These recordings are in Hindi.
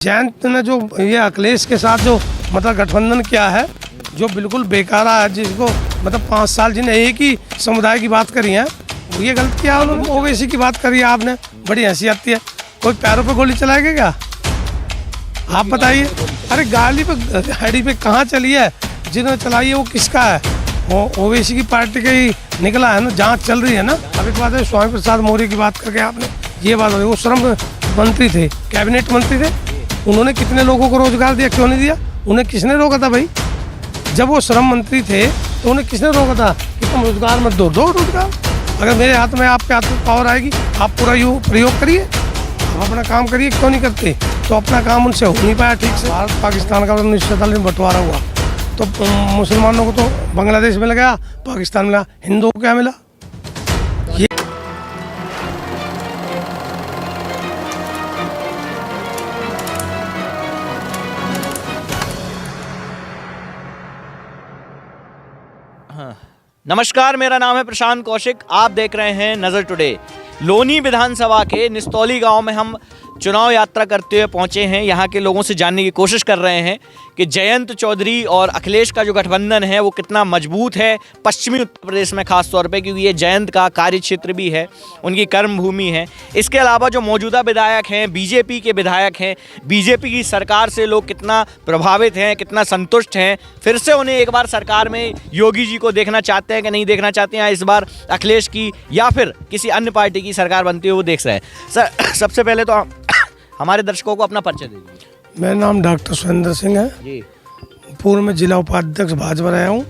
जयंत ने जो ये अखिलेश के साथ जो मतलब गठबंधन किया है, जो बिल्कुल बेकारा है, जिसको मतलब 5 साल जिन्हें एक ही समुदाय की बात करी है, ये गलत किया उन्होंने। ओवैसी की बात करी है आपने, बड़ी हंसी आती है। कोई पैरों पे गोली चलाएगा क्या? आप बताइए। अरे गाड़ी पे कहाँ चली है? जिन्होंने चलाई है वो किसका है? वो ओवैसी की पार्टी का ही निकला है ना, जांच चल रही है ना। अभी तो बात है स्वामी प्रसाद मौर्य की बात करके आपने ये बात हो, वो श्रम मंत्री थे, कैबिनेट मंत्री थे, उन्होंने कितने लोगों को रोजगार दिया? क्यों नहीं दिया? उन्हें किसने रोका था भाई? जब वो श्रम मंत्री थे तो उन्हें किसने रोका था कि तुम रोजगार मत दो रोजगार। अगर मेरे हाथ में आपके हाथ में पावर आएगी, आप पूरा प्रयोग करिए, आप अपना काम करिए। क्यों नहीं करते? तो अपना काम उनसे हो नहीं पाया ठीक से। भारत पाकिस्तान का 1947 में बंटवारा हुआ तो मुसलमानों को तो बांग्लादेश मिल गया, पाकिस्तान मिला, हिंदुओं को क्या मिला? नमस्कार, मेरा नाम है प्रशांत कौशिक। आप देख रहे हैं नज़र टुडे। लोनी विधानसभा के निस्तौली गांव में हम चुनाव यात्रा करते हुए पहुंचे हैं। यहां के लोगों से जानने की कोशिश कर रहे हैं कि जयंत चौधरी और अखिलेश का जो गठबंधन है वो कितना मजबूत है पश्चिमी उत्तर प्रदेश में, खास तौर पे क्योंकि ये जयंत का कार्य क्षेत्र भी है, उनकी कर्म भूमि है। इसके अलावा जो मौजूदा विधायक हैं, बीजेपी के विधायक हैं, बीजेपी की सरकार से लोग कितना प्रभावित हैं, कितना संतुष्ट हैं, फिर से उन्हें एक बार सरकार में योगी जी को देखना चाहते हैं कि नहीं देखना चाहते हैं, इस बार अखिलेश की या फिर किसी अन्य पार्टी की सरकार बनती हुई वो देख रहे हैं। सर, सबसे पहले तो हमारे दर्शकों को अपना परिचय दीजिए। मेरा नाम डॉक्टर सुरेंद्र सिंह है जी। पूर्व में जिला उपाध्यक्ष भाजपा रहा हूँ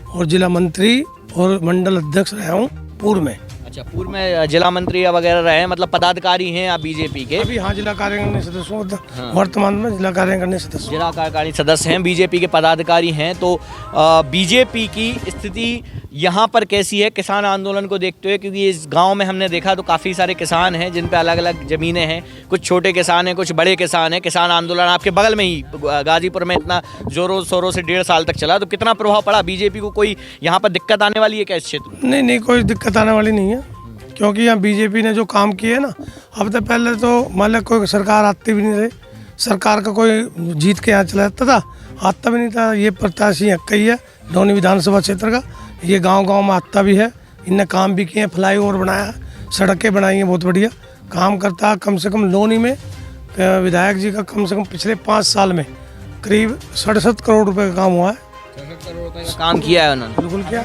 और जिला मंत्री और मंडल अध्यक्ष रहा हूँ पूर्व में। अच्छा, पूर्व में जिला मंत्री वगैरह रहे हैं, मतलब पदाधिकारी हैं आप बीजेपी के? अभी हाँ, जिला कार्यकारिणी सदस्य हूँ। वर्तमान में जिला कार्यकारिणी सदस्य, जिला कार्यकारिणी सदस्य हैं, बीजेपी के पदाधिकारी हैं। तो बीजेपी की स्थिति यहाँ पर कैसी है किसान आंदोलन को देखते हुए? क्योंकि इस गांव में हमने देखा तो काफ़ी सारे किसान हैं जिन पे अलग अलग ज़मीनें हैं, कुछ छोटे किसान हैं, कुछ बड़े किसान हैं। किसान आंदोलन आपके बगल में ही गाजीपुर में इतना जोरों शोरों से 1.5 साल तक चला, तो कितना प्रभाव पड़ा? बीजेपी को कोई यहाँ पर दिक्कत आने वाली है क्या इस क्षेत्र में? नहीं, कोई दिक्कत आने वाली नहीं है, क्योंकि यहाँ बीजेपी ने जो काम किए ना, अब तो पहले तो मान लो कोई सरकार आती भी नहीं थी, सरकार का कोई जीत के यहाँ चला जाता था, आता भी नहीं था। ये प्रत्याशी कई है लोनी विधानसभा क्षेत्र का, ये गांव में आता भी है। इनने काम भी किए, फ्लाईओवर बनाया, सड़कें बनाई हैं, बहुत बढ़िया काम करता है। कम से कम लोनी में विधायक जी का कम से कम पिछले 5 साल में करीब 67 करोड़ रुपए का काम हुआ है। 67 करोड़ रुपए का काम किया है उन्होंने, बिल्कुल किया।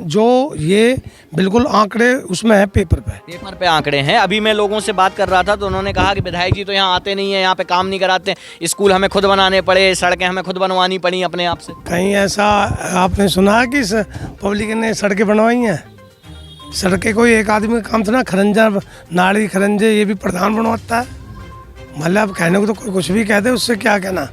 जो ये बिल्कुल आंकड़े उसमें है, पेपर पे आंकड़े हैं। अभी मैं लोगों से बात कर रहा था तो उन्होंने कहा कि विधायक जी तो यहाँ आते नहीं है, यहाँ पे काम नहीं कराते, स्कूल हमें खुद बनाने पड़े, सड़कें हमें खुद बनवानी पड़ी अपने आप से। कहीं ऐसा आपने सुना है कि पब्लिक ने सड़कें बनवाई हैं? सड़कें कोई एक आदमी का काम था ना, खरंजा नाड़ी खरंजे ये भी प्रधान बनवाता है। मतलब कहने को तो कोई कुछ भी कहते, उससे क्या कहना,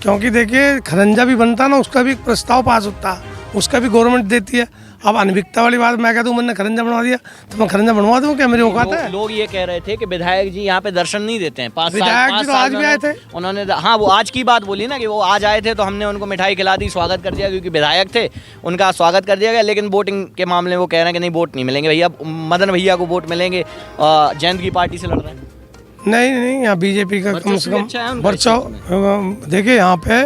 क्योंकि देखिए खरंजा भी बनता ना, उसका भी एक प्रस्ताव पास होता है, उसका भी गवर्नमेंट देती है। अब अनभिज्ञता वाली बात मैं कहता हूँ, मैंने खरंजा बनवा दिया तो मैं खरंजा बनवा दूँ क्या? मेरी औकात है? लोग ये कह रहे थे कि विधायक जी यहाँ पे दर्शन नहीं देते हैं। 5 विधायक जी तो आज भी आए थे उन्होंने, हाँ वो आज की बात बोली ना कि वो आज आए थे तो हमने उनको मिठाई खिला दी, स्वागत कर दिया, क्योंकि विधायक थे, उनका स्वागत कर दिया गया। लेकिन वोटिंग के मामले में वो कह रहे हैं कि नहीं, वोट नहीं मिलेंगे भैया, मदन भैया को वोट मिलेंगे, जयंत की पार्टी से लड़ रहे हैं। नहीं, यहाँ बीजेपी का कम से कम बचाव। देखिए यहाँ पे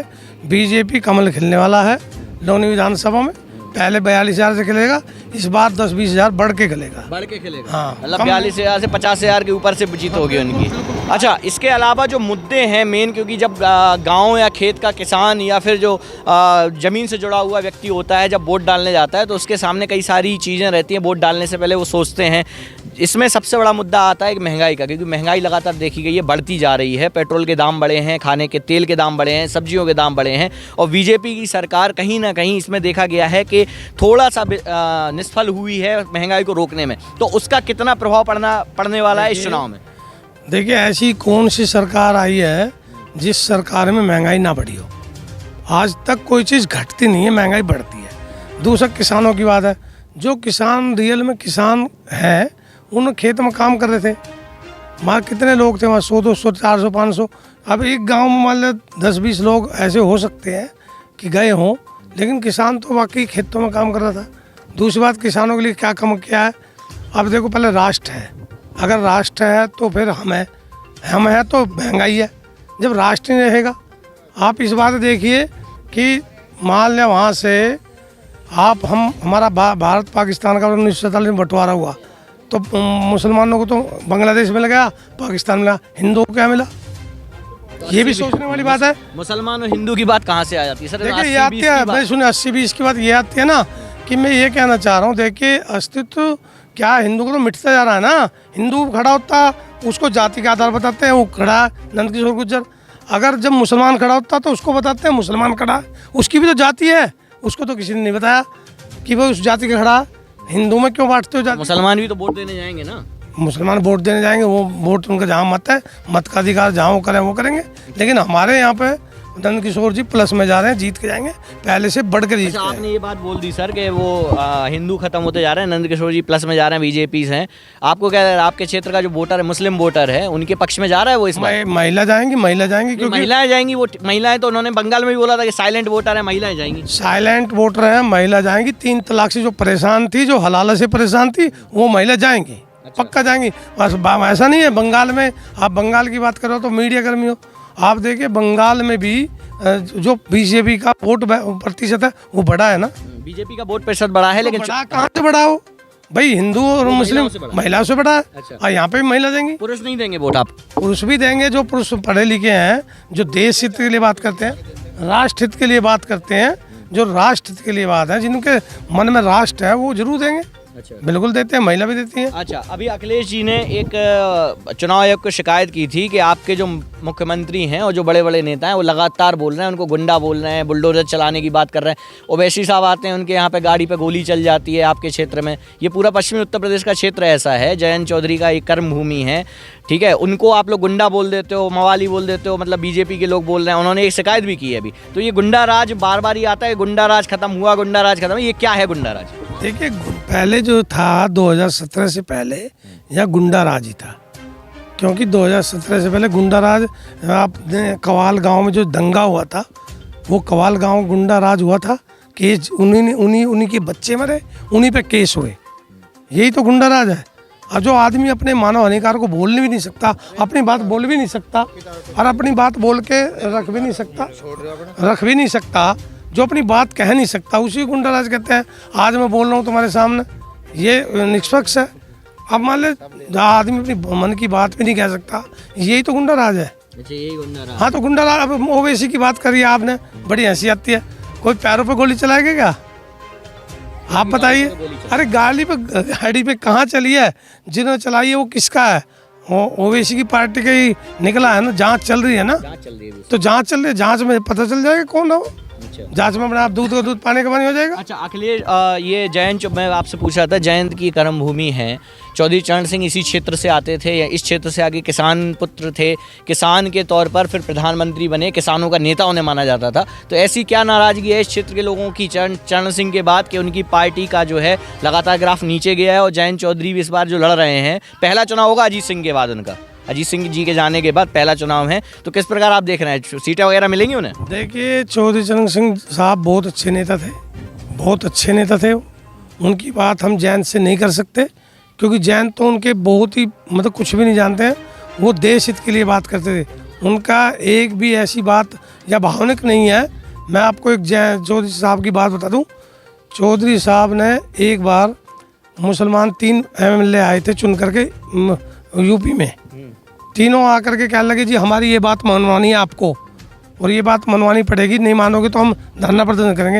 बीजेपी कमल खिलने वाला है लोनी विधानसभा में। पहले 42,000 से खेलेगा, इस बार 10-20 हज़ार बढ़ के खेलेगा। हाँ, मतलब 42,000 से 50,000 के ऊपर से जीत होगी उनकी। अच्छा, इसके अलावा जो मुद्दे हैं मेन, क्योंकि जब गांव या खेत का किसान या फिर जो ज़मीन से जुड़ा हुआ व्यक्ति होता है, जब वोट डालने जाता है तो उसके सामने कई सारी चीज़ें रहती हैं। वोट डालने से पहले वो सोचते हैं। इसमें सबसे बड़ा मुद्दा आता है महंगाई का, क्योंकि महंगाई लगातार देखी गई है बढ़ती जा रही है। पेट्रोल के दाम बढ़े हैं, खाने के तेल के दाम बढ़े हैं, सब्जियों के दाम बढ़े हैं, और बीजेपी की सरकार कहीं ना कहीं इसमें देखा गया है कि थोड़ा सा निष्फल हुई है महंगाई को रोकने में। तो उसका कितना प्रभाव पड़ने वाला है इस चुनाव में? देखिए, ऐसी कौन सी सरकार आई है जिस सरकार में महंगाई ना बढ़ी हो? आज तक कोई चीज़ घटती नहीं है, महंगाई बढ़ती है। दूसरा किसानों की बात है, जो किसान रियल में किसान है, उन खेत में काम कर रहे थे। वहाँ कितने लोग थे? वहाँ 100, 200, 400, 500। अब एक गांव में मान लो 10-20 लोग ऐसे हो सकते हैं कि गए हों, लेकिन किसान तो वाकई खेतों में काम कर रहा था। दूसरी बात, किसानों के लिए क्या कम किया है? अब देखो, पहले राष्ट्र है, अगर राष्ट्र है तो फिर हम है तो महंगाई है, जब राष्ट्र नहीं रहेगा। आप इस बात देखिए कि मान लें वहाँ से हमारा भारत पाकिस्तान का 1947 में बंटवारा हुआ तो मुसलमानों को तो बांग्लादेश मिल गया, पाकिस्तान मिला, हिंदुओं को क्या मिला? ये भी सोचने वाली बात है। मुसलमान और हिंदू की बात कहाँ से आ जाती है सर? देखिए ये आती है, मैं सुने 80-20 की बात ये आती है ना कि मैं ये कहना चाह रहा हूँ, देखिए अस्तित्व क्या हिंदू को तो मिटता जा रहा है ना। हिंदू खड़ा होता उसको जाति के आधार बताते हैं, वो खड़ा है नंदकिशोर गुर्जर। अगर जब मुसलमान खड़ा होता तो उसको बताते हैं मुसलमान खड़ा है, उसकी भी तो जाति है, उसको तो किसी ने नहीं बताया कि वो उस जाति का खड़ा है। हिंदू में क्यों बांटते हो जाति? मुसलमान भी तो वोट देने जाएंगे ना। मुसलमान वोट देने जाएंगे, वो वोट उनका जहाँ मत है, मत का अधिकार जहाँ वो करें वो करेंगे। लेकिन हमारे यहाँ पे नंदकिशोर जी प्लस में जा रहे हैं, जीत के जाएंगे, पहले से बढ़ कर जीत। आपने ये बात बोल दी सर कि वो हिंदू खत्म होते जा रहे हैं, नंदकिशोर जी प्लस में जा रहे हैं, बीजेपी हैं। आपको क्या है, आपके क्षेत्र का जो वोटर है, मुस्लिम वोटर है, उनके पक्ष में जा रहा है वो? इस बार महिला जाएंगी क्योंकि महिलाएं जाएंगी। वो महिलाएं तो उन्होंने बंगाल में भी बोला था कि साइलेंट वोटर है, महिलाएं जाएंगी। साइलेंट वोटर है, महिला जाएंगी। 3 तलाक से जो परेशान थी, जो हलाला से परेशान थी, वो महिला जाएंगी। पक्का जाएंगी। बस ऐसा नहीं है बंगाल में, आप बंगाल की बात करो तो मीडिया कर्मी हो, आप देखिए बंगाल में भी जो बीजेपी का वोट प्रतिशत है वो बढ़ा है ना। बीजेपी का वोट प्रतिशत बढ़ा है, लेकिन बढ़ा कहाँ से बढ़ा हो भाई? हिंदू और मुस्लिम महिलाओं से बढ़ा है। अच्छा। यहाँ पे भी महिला देंगी, पुरुष नहीं देंगे वोट? आप पुरुष भी देंगे, जो पुरुष पढ़े लिखे हैं, जो देश हित के लिए बात करते हैं, राष्ट्र हित के लिए बात करते हैं, जो राष्ट्र हित के लिए बात है, जिनके मन में राष्ट्र है, वो जरूर देंगे। अच्छा। बिल्कुल देते हैं, महिला भी देती है। अच्छा, अभी अखिलेश जी ने एक चुनाव आयोग को शिकायत की थी कि आपके जो मुख्यमंत्री हैं और जो बड़े बड़े नेता हैं वो लगातार बोल रहे हैं, उनको गुंडा बोल रहे हैं, बुलडोजर चलाने की बात कर रहे हैं। ओवैसी साहब आते हैं, उनके यहाँ पे गाड़ी पे गोली चल जाती है आपके क्षेत्र में। ये पूरा पश्चिमी उत्तर प्रदेश का क्षेत्र ऐसा है, जयंत चौधरी का एक कर्म भूमि है, ठीक है। उनको आप लोग गुंडा बोल देते हो, मवाली बोल देते हो, मतलब बीजेपी के लोग बोल रहे हैं। उन्होंने एक शिकायत भी की है अभी। तो ये गुंडा राज बार बार ही आता है, गुंडा राज खत्म हुआ, गुंडा राज खत्म, ये क्या है गुंडा राज? देखिए पहले जो था 2017 से पहले यह गुंडा राज ही था, क्योंकि 2017 से पहले गुंडा राज, आपने कवाल गांव में जो दंगा हुआ था, वो कवाल गांव गुंडा राज हुआ था। केस उन्हीं के बच्चे मरे, उन्हीं पे केस हुए, यही तो गुंडा राज है। और जो आदमी अपने मानव अधिकार को बोल भी नहीं सकता, अपनी बात बोल भी नहीं सकता, और अपनी बात बोल के रख भी नहीं सकता, जो अपनी बात कह नहीं सकता, उसी गुंडा राज कहते हैं। आज मैं बोल रहा हूँ तुम्हारे सामने, ये निष्पक्ष है। अब मान ले आदमी अपनी मन की बात भी नहीं कह सकता, यही तो गुंडा राज है। अच्छा, यही गुंडा राज। हाँ तो गुंडा राज। अब ओवैसी की बात करी आपने, बड़ी हंसी आती है। कोई पैरों पे गोली चलाएगा क्या? आप बताइए। अरे गाड़ी पे कहाँ चली है? जिन्होंने चलाई है वो किसका है? ओवैसी की पार्टी का ही निकला है ना। जांच चल रही है ना, तो जांच चल रही है, जांच में पता चल जाएगा कौन है वो। जांच में आप दूध का दूध पानी का पानी हो जाएगा। अच्छा अखिलेश, ये जयंत, मैं आपसे पूछ रहा था, जयंत की कर्म भूमि है, चौधरी चरण सिंह इसी क्षेत्र से आते थे, या इस क्षेत्र से आगे किसान पुत्र थे, किसान के तौर पर फिर प्रधानमंत्री बने, किसानों का नेता उन्हें माना जाता था। तो ऐसी क्या नाराजगी है इस क्षेत्र के लोगों की चरण सिंह के बाद कि उनकी पार्टी का जो है लगातार ग्राफ नीचे गया है, और जयंत चौधरी भी इस बार जो लड़ रहे हैं, पहला चुनाव होगा अजीत सिंह के बाद उनका, अजीत सिंह जी के जाने के बाद पहला चुनाव है, तो किस प्रकार आप देख रहे हैं, सीटें वगैरह मिलेंगी उन्हें? देखिए चौधरी चरण सिंह साहब बहुत अच्छे नेता थे, बहुत अच्छे नेता थे। उनकी बात हम जयंत से नहीं कर सकते, क्योंकि जयंत तो उनके बहुत ही मतलब कुछ भी नहीं जानते हैं। वो देश हित के लिए बात करते थे, उनका एक भी ऐसी बात या भावनिक नहीं है। मैं आपको एक चौधरी साहब की बात बता दूं। चौधरी साहब ने एक बार मुसलमान 3 MLA आए थे चुन करके यूपी में, तीनों आकर के कहने लगे जी हमारी ये बात मनवानी है आपको, और ये बात मनवानी पड़ेगी, नहीं मानोगे तो हम धरना प्रदर्शन करेंगे।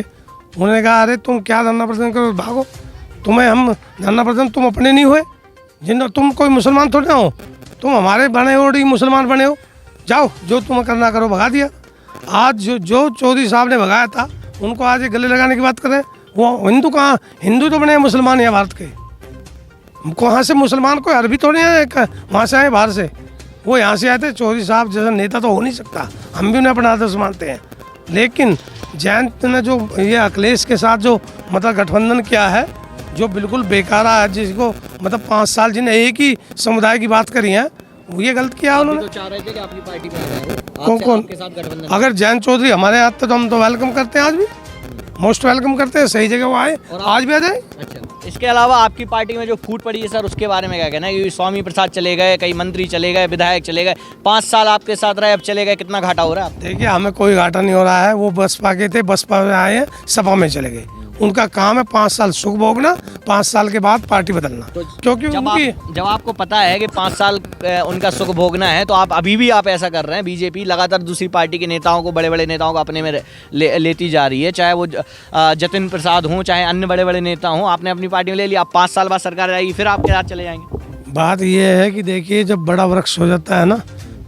उन्होंने कहा अरे तुम क्या धरना प्रदर्शन करो, भागो, तुम्हें हम धरना प्रदर्शन, तुम अपने नहीं हुए, तुम कोई मुसलमान थोड़ी ना हो, तुम हमारे बने हो, मुसलमान बने हो, जाओ जो तुम करना करो। भगा दिया। आज जो चौधरी साहब ने भगाया था, उनको आज गले लगाने की बात कर रहे हैं। वो हिंदू कहाँ, हिंदू तो बने मुसलमान है भारत के, कहाँ से मुसलमान कोई अरबी थोड़ी है वहाँ से आए बाहर से, वो यहाँ से आए थे। चौधरी साहब जैसा नेता तो हो नहीं सकता, हम भी उन्हें अपना आदर्श मानते हैं। लेकिन जयंत ने जो ये अखिलेश के साथ जो मतलब गठबंधन किया है, जो बिल्कुल बेकार है, जिसको मतलब 5 साल जिन्हें एक ही समुदाय की बात करी है, वो ये गलत किया उन्होंने। तो चाह रहे थे कि आपकी पार्टी में आ जाए, कौन आपके साथ गठबंधन। अगर जयंत चौधरी हमारे आते तो हम तो वेलकम करते हैं, आज भी मोस्ट वेलकम करते हैं, सही जगह वो आए, आज भी आ जाए। अच्छा, इसके इसके अलावा आपकी पार्टी में जो फूट पड़ी है सर, उसके बारे में क्या कहना है? कि स्वामी प्रसाद चले गए, कई मंत्री चले गए, विधायक चले गए, 5 साल आपके साथ रहे, अब चले गए, कितना घाटा हो रहा है? देखिए हमें कोई घाटा नहीं हो रहा है। वो बसपा के थे, बसपा में आए हैं, सपा में चले गए। उनका काम है 5 साल सुख भोगना, 5 साल के बाद पार्टी बदलना। क्योंकि जब आपको पता है कि 5 साल उनका सुख भोगना है, तो आप अभी भी आप ऐसा कर रहे हैं। बीजेपी लगातार दूसरी पार्टी के नेताओं को, बड़े बड़े नेताओं को अपने में लेती जा रही है, चाहे वो जतिन प्रसाद हों, चाहे अन्य बड़े बड़े नेता हों। आपने अपनी पार्टी में ले लिया, आप 5 साल बाद सरकार आएगी, फिर आपके साथ चले जाएंगे। बात यह है कि देखिए जब बड़ा वृक्ष हो जाता है ना,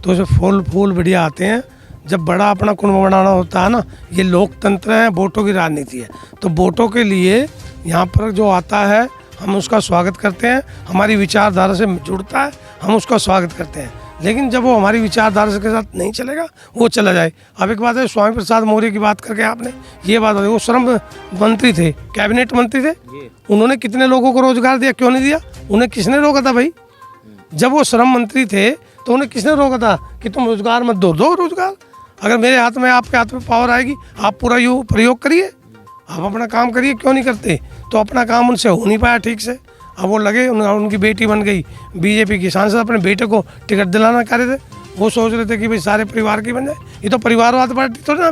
तो उसे फूल बढ़िया आते हैं। जब बड़ा अपना कुंभ बनाना होता है ना, ये लोकतंत्र है, वोटों की राजनीति है। तो वोटों के लिए यहाँ पर जो आता है हम उसका स्वागत करते हैं, हमारी विचारधारा से जुड़ता है, हम उसका स्वागत करते हैं। लेकिन जब वो हमारी विचारधारा के साथ नहीं चलेगा, वो चला जाए। अब एक बात है, स्वामी प्रसाद मौर्य की बात करके आपने ये बात बताई, वो श्रम मंत्री थे, कैबिनेट मंत्री थे, उन्होंने कितने लोगों को रोजगार दिया? क्यों नहीं दिया? उन्हें किसने रोका था भाई? जब वो श्रम मंत्री थे तो उन्हें किसने रोका था कि तुम रोजगार मत दो रोजगार। अगर मेरे हाथ में, आपके हाथ में पावर आएगी, आप पूरा यू प्रयोग करिए, आप अपना काम करिए। क्यों नहीं करते? तो अपना काम उनसे हो नहीं पाया ठीक से। अब वो लगे, उनकी बेटी बन गई बीजेपी की सांसद, अपने बेटे को टिकट दिलाना कर रहे थे। वो सोच रहे थे कि भाई सारे परिवार की बन जाए। ये तो परिवारवाद पार्टी तो ना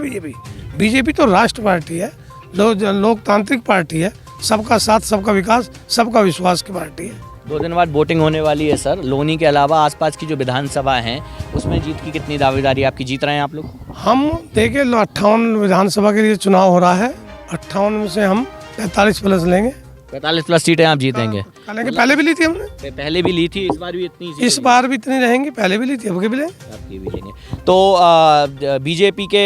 बीजेपी तो राष्ट्र पार्टी है, लोकतांत्रिक पार्टी है, सबका साथ, सबका विकास, सबका विश्वास की पार्टी है। 2 दिन बाद वोटिंग होने वाली है सर। लोनी के अलावा आसपास की जो विधानसभा हैं, उसमें जीत की कितनी दावेदारी आपकी? जीत रहे हैं आप लोग? हम देखिए 58 विधानसभा के लिए चुनाव हो रहा है, 58 में से हम 45 प्लस लेंगे। 45 प्लस सीटें आप जीतेंगे? पहले भी ली थी हमने, पहले भी ली थी, इस बार भी इतनी? इस बार भी इतनी रहेंगी, पहले भी ली थी, अब भी लेंगे। आपकी भी लेंगे। तो बीजेपी के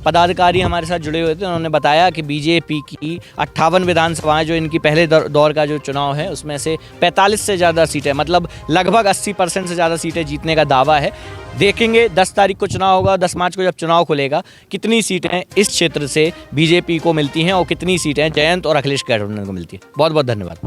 पदाधिकारी हमारे साथ जुड़े हुए थे, उन्होंने बताया कि बीजेपी की 58 विधानसभाएं, जो इनकी पहले दौर का जो चुनाव है, उसमें से 45 से ज़्यादा सीटें, मतलब लगभग 80% से ज़्यादा सीटें जीतने का दावा है। देखेंगे 10 तारीख को चुनाव होगा, 10 मार्च को जब चुनाव खुलेगा, कितनी सीटें इस क्षेत्र से बीजेपी को मिलती हैं और कितनी सीटें जयंत और अखिलेश गठबंधन को मिलती है। बहुत बहुत धन्यवाद।